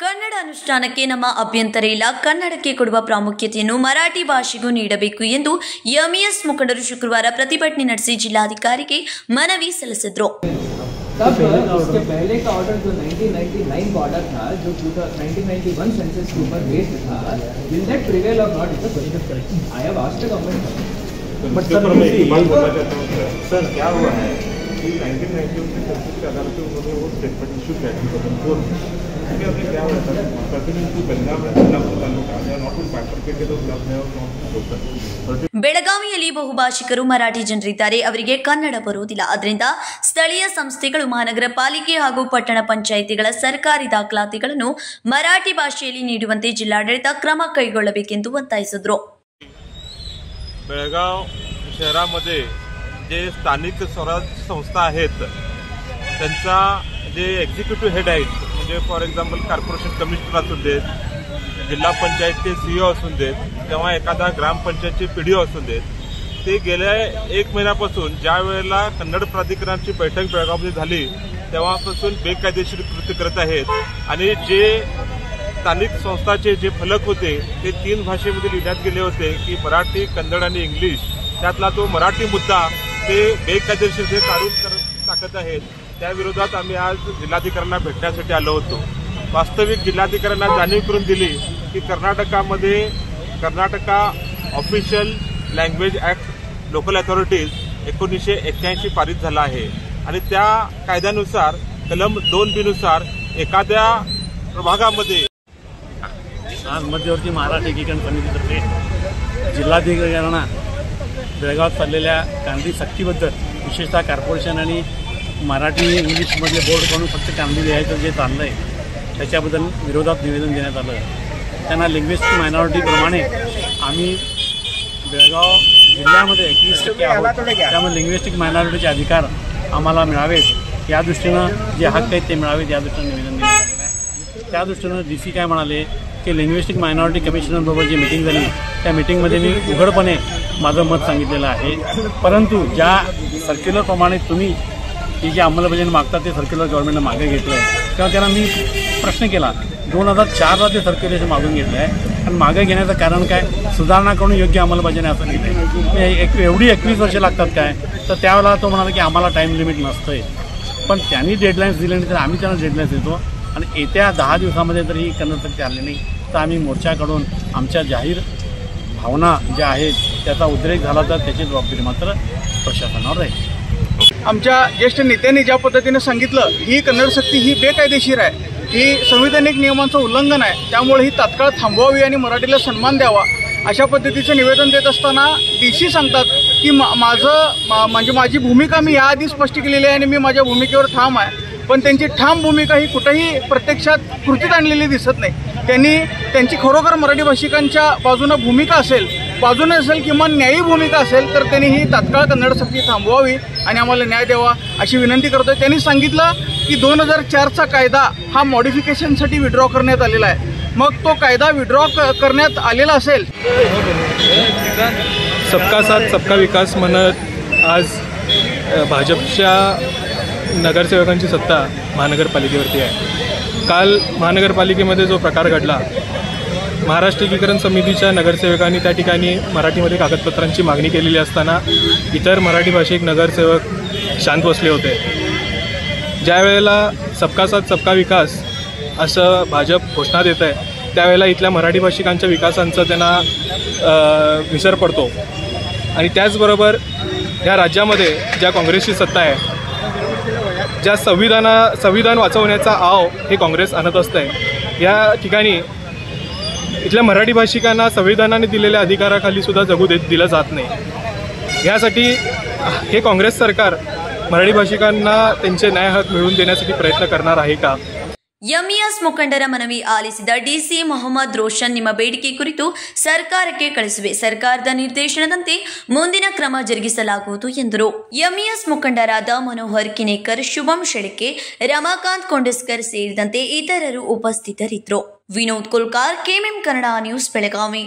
ಕನ್ನಡ ಅನುಷ್ಠಾನಕ್ಕೆ ನಮ್ಮ ಅಭ್ಯಂತರ ಇಲ್ಲ. ಕನ್ನಡಕ್ಕೆ ಕೊಡುವ ಪ್ರಾಮುಖ್ಯತೆಯನ್ನು ಮರಾಠಿ ಭಾಷೆಗೂ ನೀಡಬೇಕು ಎಂದು ಎಂಇಎಸ್ ಮುಖಂಡರು ಶುಕ್ರವಾರ ಪ್ರತಿಭಟನೆ ನಡೆಸಿ ಜಿಲ್ಲಾಧಿಕಾರಿಗೆ ಮನವಿ ಸಲ್ಲಿಸಿದರು. इसके पहले का ऑर्डर जो 1999 का ऑर्डर था, जो 1991 सेंसस के ऊपर बेस्ड था, will that prevail or not is the question. I have asked the government. But sir क्या हुआ है कि 1991 के सेंसस के आधार पे उन्होंने वो स्टेटमेंट इशू किया था। क्या हुआ सर, प्रतिनिधि पंजाब में तालुका नॉट बाइफर्केटेड ಬೆಳಗಾವಿಯಲ್ಲಿ ಬಹುಭಾಷಿಕರು ಮರಾಠಿ ಜನರಿದ್ದಾರೆ. ಅವರಿಗೆ ಕನ್ನಡ ಬರುವುದಿಲ್ಲ. ಅದರಿಂದ ಸ್ಥಳೀಯ ಸಂಸ್ಥೆಗಳು, ಮಹಾನಗರ ಪಾಲಿಕೆ ಹಾಗೂ ಪಟ್ಟಣ ಪಂಚಾಯಿತಿಗಳ ಸರ್ಕಾರಿ ದಾಖಲಾತಿಗಳನ್ನು ಮರಾಠಿ ಭಾಷೆಯಲ್ಲಿ ನೀಡುವಂತೆ ಜಿಲ್ಲಾಡಳಿತ ಕ್ರಮ ಕೈಗೊಳ್ಳಬೇಕೆಂದು ಒತ್ತಾಯಿಸಿದರು. बेळगाव शहरामध्ये जे स्थानिक स्वराज संस्था आहेत त्यांचा जे एक्झिक्युटिव्ह हेड आहेत, म्हणजे फॉर एक्झाम्पल कॉर्पोरेशन कमिशनर असू देत, जिल्हा पंचायतचे सीईओ असून देत, तेव्हा एखादा ग्रामपंचायतचे पीडीओ असून देत, ते गेल्या 1 महिन्यापासून ज्या वेळेला कन्नड प्राधिकरणाची बैठक बेळगावमध्ये झाली तेव्हापासून बेकायदेशीर कृत्य करत आहेत. आणि जे स्थानिक संस्थाचे जे फलक होते ते 3 भाषेमध्ये लिहिण्यात गेले होते की मराठी, कन्नड आणि इंग्लिश. त्यातला तो मराठी मुद्दा ते बेकायदेशीर जे काढून टाकत आहेत, त्या विरोधात आम्ही आज जिल्हाधिकाऱ्यांना भेटण्यासाठी आलो होतो. वास्तविक जिल्हाधिकाऱ्यांना जाणीव करून दिली की कर्नाटकामध्ये Karnataka official language act local authorities 1981 पारित झाला आहे आणि त्या कायद्यानुसार कलम 2B नुसार एखाद्या प्रभागामध्ये आज मध्यवर्ती महाराष्ट्र एकीकरण समितीतर्फे जिल्हाधिकाऱ्यांना बेळगावात चाललेल्या कांदी सक्तीबद्दल, विशेषतः कॉर्पोरेशन आणि मराठी इंग्लिशमधले बोर्ड करून फक्त कांदी लिहायचं जे चाललं आहे त्याच्याबद्दल विरोधात निवेदन देण्यात आलं. त्यांना लिंग्विस्टिक मायनॉरिटीप्रमाणे आम्ही बेळगाव जिल्ह्यामध्ये 21% आहोत, त्यामुळे लिंग्विस्टिक मायनॉरिटीचे अधिकार आम्हाला मिळावेत या दृष्टीनं जे हक्क आहेत ते मिळावेत या दृष्टीनं निवेदन देण्यात आलं आहे. त्या दृष्टीनं DC काय म्हणाले की लिंग्विस्टिक मायनॉरिटी कमिशनरबरोबर जी मीटिंग झाली त्या मीटिंगमध्ये मी उघडपणे माझं मत सांगितलेलं आहे. परंतु ज्या सर्क्युलरप्रमाणे तुम्ही ही जी अंमलबजावणी मागतात ते सर्क्युलर गव्हर्नमेंटनं मागे घेतलं आहे, तेव्हा त्यांना मी प्रश्न केला. 2004ला ते सर्क्युलेशन मागून घेतलं आहे आणि मागे घेण्याचं कारण काय, सुधारणा करून योग्य अंमलबजावणी असं लिहिलं. एवढी 21 वर्ष लागतात काय, तर त्यावेळेला तो म्हणाला की आम्हाला टाईम लिमिट नसतं आहे. पण त्यांनी डेडलाईन्स दिले नाही तर आम्ही त्यांना डेडलाईन्स देतो आणि येत्या 10 दिवसामध्ये जर ही कन्नड सक्ती आली नाही तर आम्ही मोर्चाकडून आमच्या जाहीर भावना ज्या आहेत त्याचा उद्रेक झाला तर त्याची जबाबदारी मात्र प्रशासनावर राहील. आमच्या ज्येष्ठ नेत्यांनी ज्या पद्धतीने सांगितलं ही कन्नड सक्ती ही बेकायदेशीर आहे, ही संविधानिक नियमांचं उल्लंघन आहे, त्यामुळे ही तात्काळ थांबवावी आणि मराठीला सन्मान द्यावा अशा पद्धतीचं निवेदन देत असताना DC सांगतात की माझी भूमिका मी याआधी स्पष्ट केलेली आहे आणि मी माझ्या भूमिकेवर ठाम आहे. पण त्यांची ठाम भूमिका ही कुठेही प्रत्यक्षात कृतीत आणलेली दिसत नाही. त्यांची खरोखर मराठी भाषिकांच्या बाजूने भूमिका असेल, किंवा न्यायी भूमिका असेल तर त्यांनी ही तात्काळ कन्नड सक्ती थांबवावी आणि आम्हाला न्याय द्यावा अशी विनंती करतोय. त्यांनी सांगितलं की 2004चा कायदा हा मॉडिफिकेशनसाठी विड्रॉ करण्यात आलेला आहे. मग तो कायदा विड्रॉ करण्यात आलेला असेल, सबका साथ सबका विकास म्हणत आज भाजपच्या नगरसेवकांची सत्ता महानगरपालिकेवरती आहे. काल महानगरपालिकेमध्ये जो प्रकार घडला, महाराष्ट्र एकीकरण समितीच्या नगरसेवकांनी त्या ठिकाणी मराठीमध्ये कागदपत्रांची मागणी केलेली असताना इतर मराठी भाषिक नगरसेवक शांत बसले होते. ज्या वेळेला सबका साथ सबका विकास असं भाजप घोषणा देत आहे त्यावेळेला इथल्या मराठी भाषिकांच्या विकासांचा त्यांना विसर पडतो. आणि त्याचबरोबर या राज्यामध्ये ज्या काँग्रेसची सत्ता आहे, ज्या संविधान वाचवण्याचा आव हे काँग्रेस आणत असतं आहे, या ठिकाणी इथल्या मराठी भाषिकांना संविधानाने दिलेल्या अधिकाराखाली सुद्धा जगू दिलं जात नाही. यासाठी हे काँग्रेस सरकार मराठी भाषिकांना त्यांचे न्याय हक मिळवून देण्यासाठी प्रयत्न करणार आहे का? ಎಂಇಎಸ್ ಮುಖಂಡರ ಮನವಿ ಆಲಿಸಿದ DC ಮೊಹಮ್ಮದ್ ರೋಷನ್, ನಿಮ್ಮ ಬೇಡಿಕೆ ಕುರಿತು ಸರ್ಕಾರಕ್ಕೆ ಕಳಿಸುವೆ, ಸರ್ಕಾರದ ನಿರ್ದೇಶನದಂತೆ ಮುಂದಿನ ಕ್ರಮ ಜರುಗಿಸಲಾಗುವುದು ಎಂದರು. ಎಂಇಎಸ್ ಮುಖಂಡರಾದ ಮನೋಹರ್ ಕಿನೇಕರ್, ಶುಭಂ ಶೆಳಕೆ, ರಮಾಕಾಂತ್ ಕೊಂಡಸ್ಕರ್ ಸೇರಿದಂತೆ ಇತರರು ಉಪಸ್ಥಿತರಿದ್ದರು. Vinod Kulkar, KMM Kannada news, Belagavi.